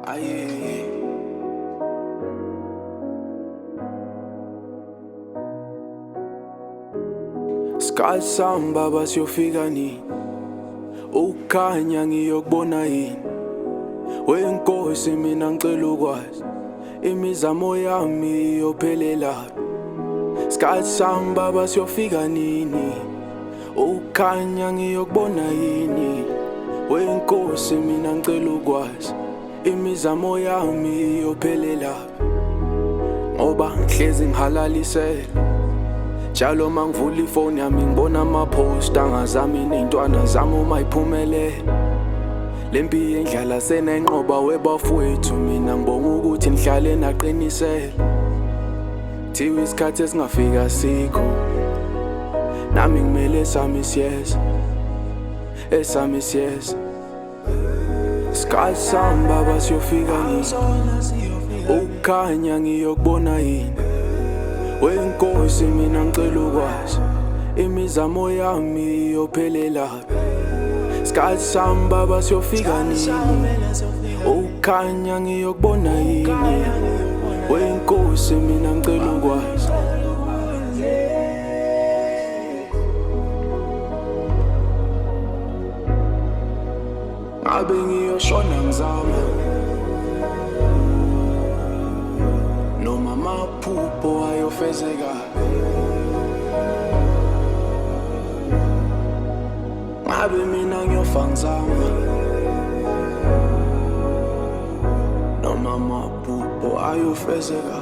Aye. Isikhathi sami baba siyofika nini? Ukukhanya ngiyokubona yini? Wenkosi mina ngicela ukwazi, imizamo yami iyophelela. Isikhathi sami baba siyofika nini? Ukukhanya ngiyokubona yini? Wenkosi mina ngicela ukwazi, imizamo yami iyophelela. Ngoba ngihlezi ngihalalisela, njalo mangivula ifoni yami ngibona ama-post angazami ney'ntwana zami uma iphumelele. Lempi yendlala senenqoba webafowethu, mina ngibonga ukuthi nihlale naqinisela. Thiwa isikhathi esingafika sikho, nami ngimele esami siyeza, esami siyeza. Isikhathi sami baba siyofika nini? Ukukhanya ngiyokubona yini? Wenkosi mina ngicela ukwazi, imizamo yami iyophelela. Isikhathi sami baba siyofika nini? Ukukhanya ngiyokubona yini? Wenkosi mina ngicela ukwazi. Ngabe ngiyoshona ngizama, noma amaphupho ayofezeka? Ngabe mina ngiyofa ngizama, noma amaphupho ayofezeka?